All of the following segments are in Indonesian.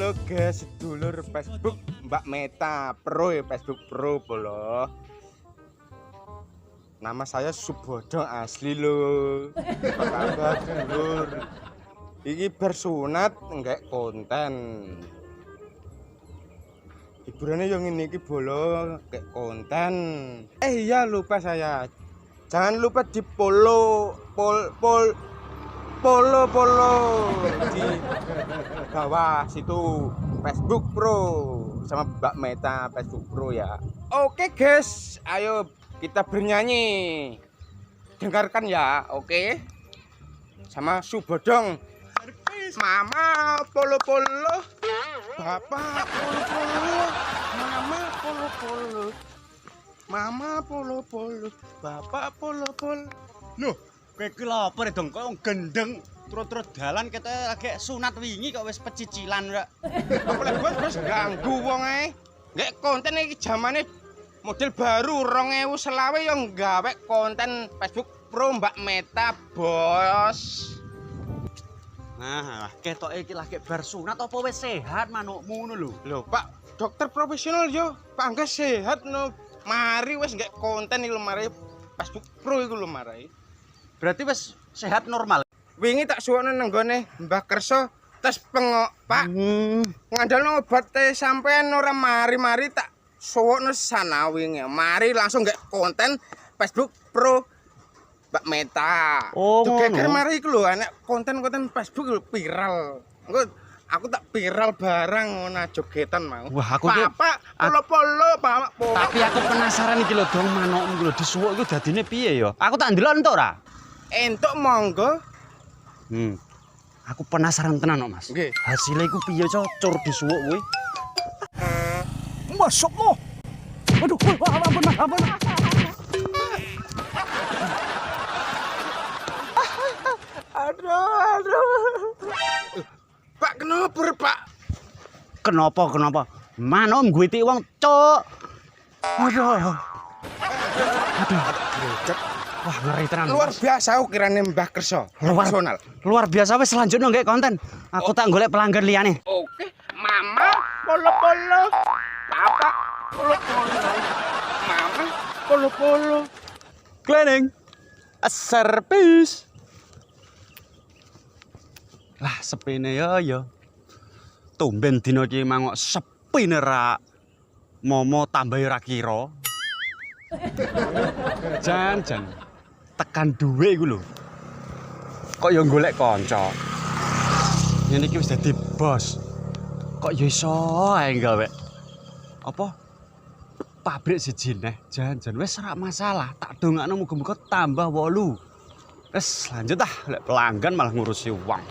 Halo guys, sedulur Facebook Mbak Meta Pro ya, Facebook Pro bolo. Nama saya Subodong asli lo. Apa kabar sedulur? Iki bersunat enggak konten. Hiburannya yang ini iki bolo kayak konten. Iya lupa saya. Jangan lupa di follow follow di bawah situ Facebook Pro sama Mbak Meta Facebook Pro ya. Oke guys, ayo kita bernyanyi. Dengarkan ya, oke? Sama Subodong. Mama polo, Bapak polo, Mama polo. Mama polo, Bapak polo. Loh, kowe ki lha apa dong kok gendeng terus dalan kete lagi sunat wingi kok wis pecicilan rek. Apa bos ganggu wong ae. Nggak konten iki zamane model baru 2020 yang gawe konten Facebook Pro Mbak Meta, Bos. Nah, ketok iki lagi bar sunat apa wis sehat manukmu ngono lho. Loh, Pak, dokter profesional yo. Pak enggak sehat no. Mari wis nggak konten iki lho mari Facebook Pro iku lho mari. Berarti wis sehat normal. Wingi tak suwone nang gone Mbah Kerso tes pengok, Pak. Ngandalno obat teh sampean ora mari-mari tak suwono sana wingi. Mari langsung nggak konten Facebook Pro Mbak Meta. Oh, geger mari iku lho anak konten-konten Facebook lho viral. Engko aku tak viral barang ngono jogetan mau. Wah, aku Pak, polo, Pak. Tapi aku penasaran iki lho dong manukmu lho disuwuk iku dadine piye ya? Aku tak ndelok entuk ora? Entuk monggo. Aku penasaran tenan kok, Mas. Nggih. Hasilnya iku piye cocor disuwuk kuwi? Masukmu. Aduh, ampun Mas, ampun. Aduh. Pak kenapa, Pak? Kenapa? Manom ngguiti wong, Cuk. Aduh. Wah, ngeri tenan. Luar biasa ukirane Mbah Kerso. Profesional. Luar biasa wis selanjutnya nggak konten. Aku tak golek pelanggan liyane. Oke, Mama polo. Papa polo. Mama polo. Cleaning. A service. Lah sepine ya. Tumben dina iki mangok sepine ra. Momo tambahi ra kira. Jan. Tekan duwe iku lho. Kok ya golek kanca. Ngene iki wis dadi bos. Kok ya iso ae gawe. Apa? Pabrik siji neh, jan wis ora masalah. Tak dongakno muga-muga tambah 8. Wes lanjut lek pelanggan malah ngurusi uang.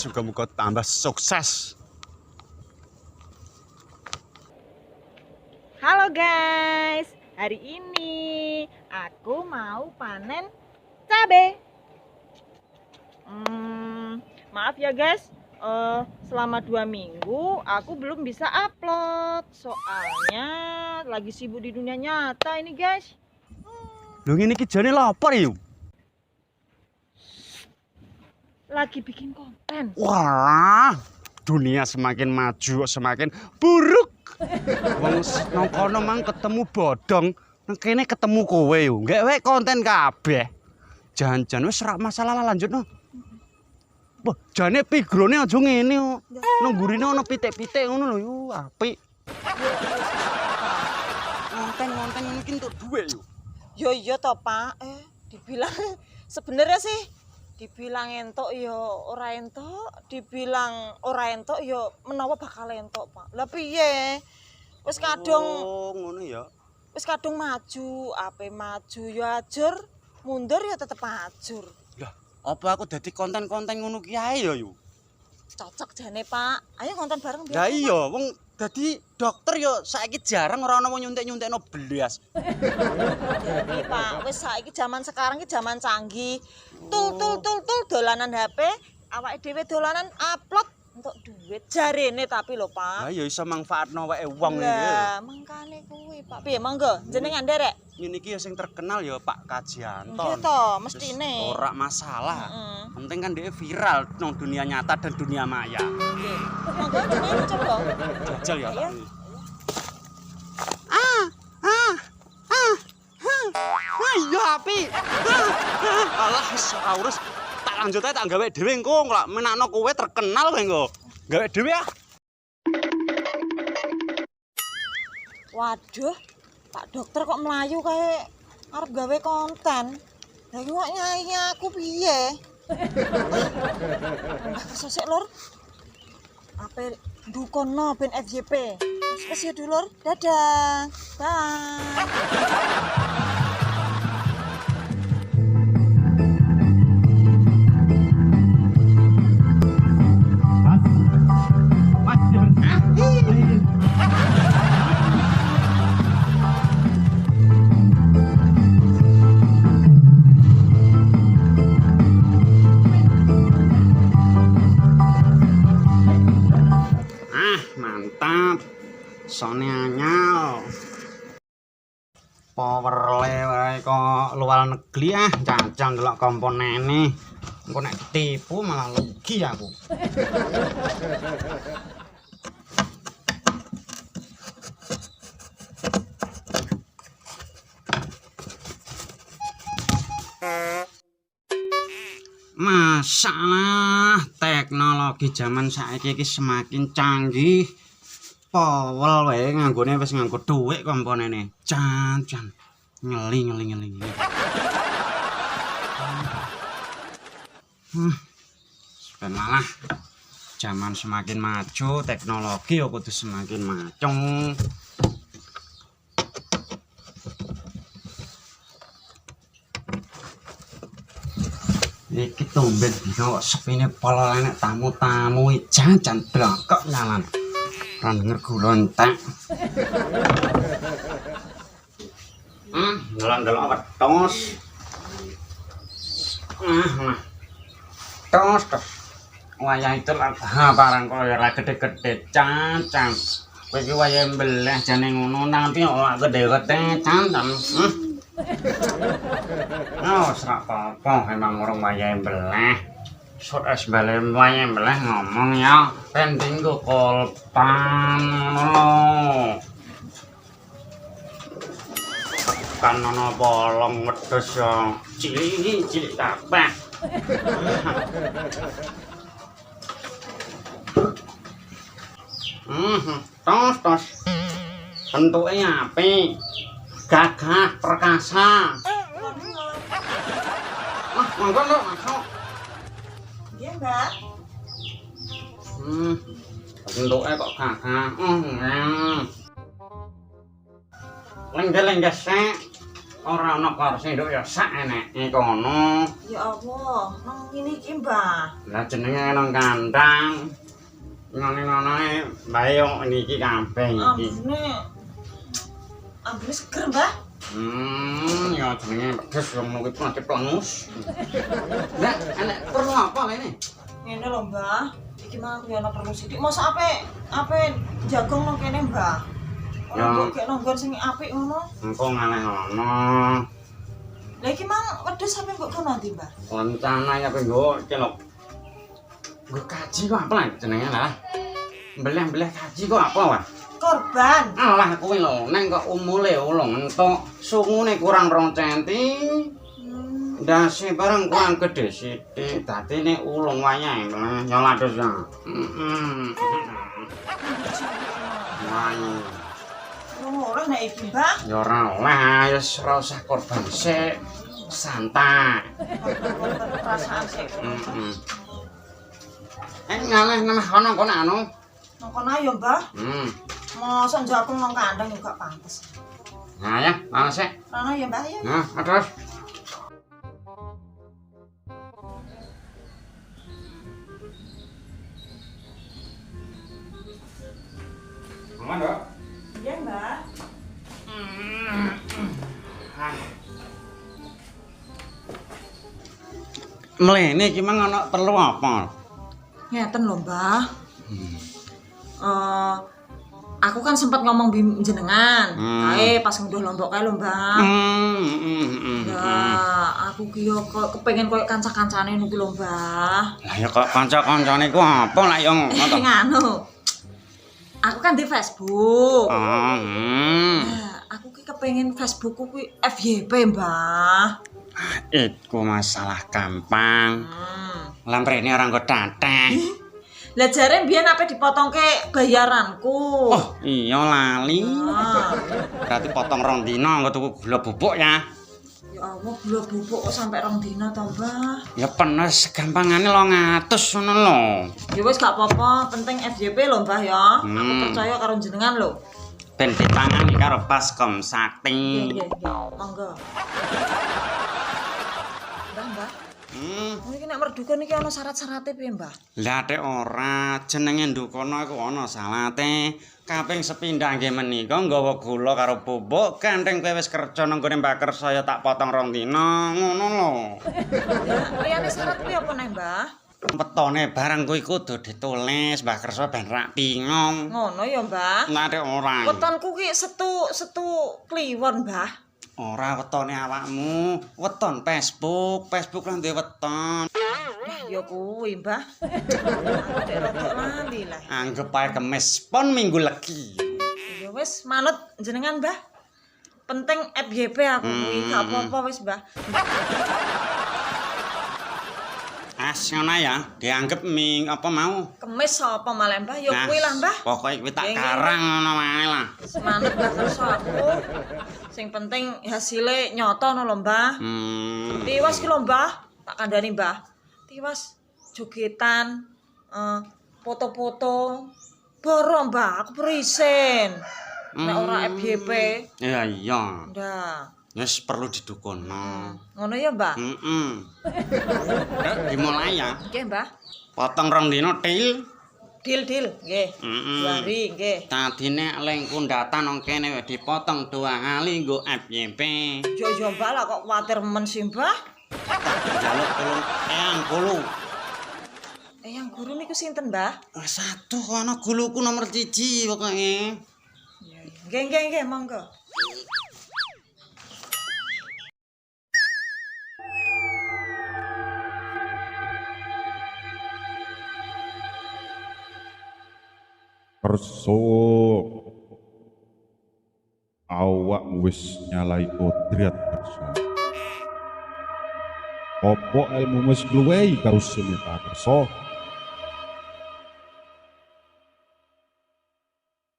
Muga-muga tambah sukses. Halo guys, hari ini aku mau panen cabai. Maaf ya guys, selama 2 minggu aku belum bisa upload. Soalnya lagi sibuk di dunia nyata ini guys. Lho ngene iki jane lapar ya? Lagi bikin konten. Wah, dunia semakin maju semakin buruk. Wong nang kono mang ketemu bodong, nang kene ketemu kowe yo. Nggak wae konten kabeh. Jan wis ora masalah lah lanjutno. Wah, jane pigrone aja ngene kok. Nang gurine ana pitik-pitik ngono lho yo, apik. Konten iki entuk dhuwit yo. Yo iya toh Pak, dibilang sebenarnya sih dibilang entuk ya ora entuk, dibilang ora entuk ya menawa bakal entuk, Pak. Lah piye? Wis kadung ngono ya. Wis kadung maju, ape maju ya ajur, mundur ya tetep ajur. Lah, apa aku dadi konten-konten ngono ki ae ya yo? Cocok jane, Pak. Ayo nonton bareng biar. Lah iya, wong dadi dokter yo saiki jarang ora ana wong nyuntik-nyuntikno belas. Jadi, Pak, wis saiki zaman sekarang ki zaman canggih. Tul dolanan HP, awake dhewe dolanan upload untuk duit jarene tapi lho, Pak. Lah ya iso manfaatno wae wong iki. Lah, mangkane kuwi, Pak. Piye monggo jenengan nderek? Ngene iki ya sing terkenal ya Pak Nggih Kajianton. to, Wis mestine. ora masalah. Heeh. Penting kan dia viral nang dunia nyata dan dunia maya. Nggih. Monggo jenengan coba. Jajal ya Iya. tak. Iya api. Alah wis ora urus. Tak lanjut ae tak gawe dhewe engko lak menakno kowe terkenal kowe engko. Gawe dhewe ah. Waduh, Pak Dokter kok melayu kayak arep gawe konten. Lah iki kok nyanyi aku piye? Sesek lur. Ape dukono ben FYP. Wis ya dulur. Dadah. Bye. Mantap. Sone anyal. Powerle wae kok luar negeri ah, cancang delok komponene. Engko nek tipu malah rugi aku. Masalah teknologi zaman saiki iki semakin canggih. Powel wae nganggone wis nganggo dhuwit komponene. Jan. Ngeli. Malah zaman semakin maju, teknologi ya kudu semakin maju. Iki tumben dina kok sepine pol enek tamu-tamu jan blakok nyalan. Ora denger gula entek. Delok-delok wetos. Tos. Wayah itu barang kaya ora gede-gede can. Kowe iki wayah mbeleh jane ngono tapi ora gede-gede can. Serak apa emang orang wayah mbeleh. Sot es bale wayah mbeleh ngomong ya penting go kolpan lo. Kan ana bolong wedhus ya cilik kabeh. Tos. Bentuke apik. Gagah perkasa. Monggo lho, masuk. Nggih, Mbak. Bentuke kok gagah. Lenggel-lenggel sek. Ora ana kursi nduk ya sak eneke kono. Ya Allah, nang ngene iki, Mbak. Lah jenenge nang kandang. Ngene-ngene mbayong niki kabeh iki. Ambune seger, Mbak. Ya jenenge pedes wong kuwi mati plangus. Lah, enek perlu apa lene? Ngene lho, Mbak. Iki mah aku ya ana perlu sithik. Mosok ape jagung nang kene, Mbak. Ya. Ora kok nonggon sing apik ngono. Engko ngaleh ngono. Lah iki mang wedhus sampe mbok kono ndi, Mbak? Rencana ya nggo iki lho. Nggo kaji kok apa lah jenenge lah. Mbeleh-mbeleh kaji kok apa wae? Korban. Alah kuwi lho, neng kok umule ulung entuk, sungune kurang 2 cm. Ndase bareng kurang gede sithik, dadine ulung wayahe nyoladus ya. Wae. Ora nek iki, Mbak. Ya ora oleh, wis ora usah korban sik. Santai. Perasaan sik. Ngaleh nang kono kok anu. Nang kono ya, Mbak. Mosok jagung nang kandang juga pantes. Nah ya, mana sih? Rono ya, Mbak ya. Nah, terus. Aman, Dok? Iya, Mbak. Mlene iki mang ana perlu apa? Ngeten lho, Mbak. aku kan sempat ngomong jenengan. Kae pas ngunduh lombok kae lho, Mbah. Ya, aku ki yo kepengin koyo kanca-kancane niku lho, Mbah. Lah ya kok kanca-kancane ku apa lah ya ngono to? Nganu. Aku kan di Facebook. Oh, Nah, aku ki kepengin Facebookku kuwi FYP, Mbah. Iku masalah gampang. Lamprene orang kok dateng. Lah jare mbiyen ape dipotongke bayaranku. Oh, iya lali. Berarti potong rong dina engko tuku gula bubuk ya. Ya Allah, gula bubuk kok sampe 2 dina to, Mbah. Ya penes gampangane 200 ngono lho. Ya wis gak apa-apa, penting FYP lho, Mbah ya. Aku percaya karo jenengan lho. Ben ditangani karo Baskom Sakti. Nggih, monggo. Mbah. Iki nek merdukun iki ana syarat-syarate piye, Mbah? Lah dek ora jenenge ndukono iku ana salate. Kaping sepindhah nggih menika nggawa gula karo bubuk, gandeng kowe wis kerja nang gone Mbak Kersa ya tak potong 2 dina, ngono lho. Liyane syarat kuwi apa neh, Mbah? Wetone barang kuwi kudu ditulis Mbak Kersa ben rak bingung. Ngono ya, Mbah. Lah dek ora. Wetonku ki setu kliwon, Mbah. Ora wetone awakmu, weton Facebook lan duwe weton. Ya kuwi, Mbah. Aku dek rodok lali lah. Anggep ae kemis pon minggu legi. Ya wis manut jenengan, Mbah. Penting FYP aku kuwi, gak apa-apa wis, Mbah. Ngono ya, dianggep apa mau? Kemis apa malah, Mbah? Ya kuwi lah, Mbah. Pokoke kuwi tak karang ngono wae lah. Semangat Mbah kerso aku. Sing penting hasilnya nyoto no lho, Mbah. Tiwas ki lho, Mbah. Tak kandhani, Mbah. Tiwas jogetan, foto-foto. Boro, Mbah, aku berisin. Nek ora FYP. Iya iya. Ndah. Wis perlu didukono. Ngono ya, Mbah? Dimulai ya. Nggih, Mbah. Potong 2 dina til. Dil, nggih. 2 hari, nggih. Tadine lengku ndatan nang kene wis dipotong 2 kali nggo FYP. Yo Mbah lah kok kuwatir men sih, Mbah. Jaluk tulung eyang gulu. Yang guru niku sinten, Mbah? Satu ana guluku nomor 1 pokoke. Nggih, monggo. Kerso awak wis nyalai kodrat kerso. Opo ilmu wis luwehi karo semeta kerso.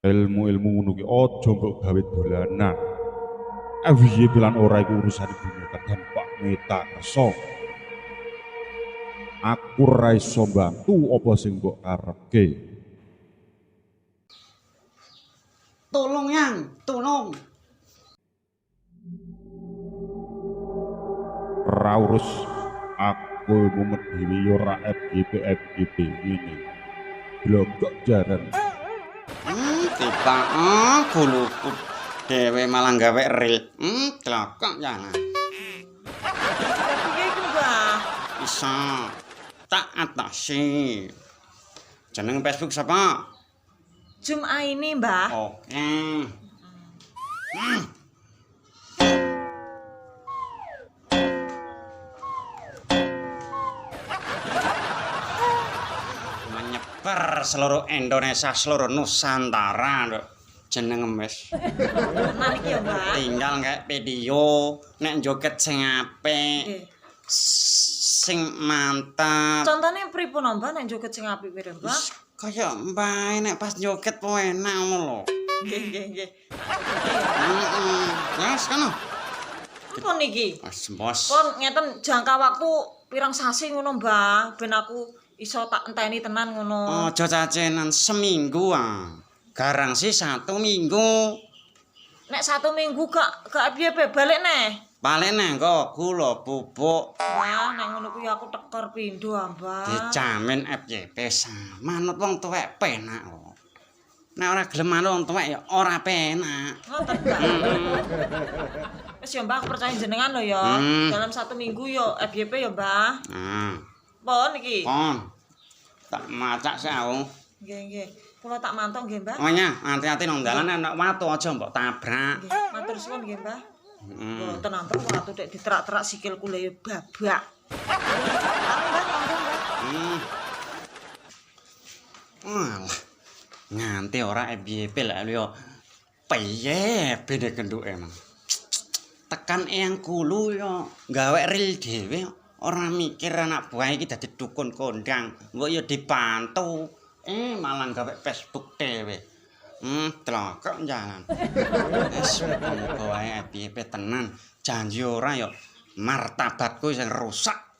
Ilmu-ilmu ngono ki aja mbok gawe dolanan. Awiye bilan ora iku urusan dunia tekan Pak Meta kerso. Aku ra iso bantu apa sing mbok karepke. Tolong yang, tolong. Raurus aku mumet dhewe ora FGP ini. Blogok jaran. Tiba guluku dhewe malah gawe ril. Glokok jangan. Piye iku, Mbah? Bisa tak atasi. Jeneng Facebook siapa? Jumaini, Mbah. Oke. Menyebar seluruh Indonesia, seluruh Nusantara, Nduk. Jeneng wis. Tenan iki ya, Mbah. Tinggal kayak video nek joget sing apik. Nggih. Sing mantap. Contone pripun, Mbah, nek joget sing apik kuwi, Mbah? Kayak mbae nek pas joget po enak ngono lho. Nggih. Yes kan. Pun niki? Mas bos. Pun ngeten jangka waktu pirang sasi ngono, Mbah, ben aku iso tak enteni tenan ngono. Aja cacenan seminggu ah. Garang sih 1 minggu. Nek 1 minggu gak piye balik neh. Balik neh kok gula bubuk. Wah, nek ngono kuwi aku tekor pindho, Mbah. Dijamin FYP manut wong tuwek penak kok. Nek ora gelem manut wong tuwek ya ora penak. Ngoten, Mbah. Wis ya, Mbah, aku percaya jenengan lho ya. Dalam 1 minggu ya FYP ya, Mbah. Nah, Pon iki. pon. Tak macak sih aku. Nggih. Kula tak mantuk nggih, Mbah. Oh nya, hati-hati nang dalan ana watu aja mbok tabrak. Nggih, matur suwun nggih, Mbah. Mboten antar watu nek diterak-terak sikilku lho ya babak. Alah. Nganti ora FYP lek yo piye bene kenduke mang. Tekan eyang kulu yo gawe ril dhewe ora mikir anak buah iki dadi dukun kondang. Mbok yo dipantu. Malah gawe Facebook dhewe. Tlokok jalan. Wis muga wae FYP tenan. Janji ora yo martabatku sing rusak.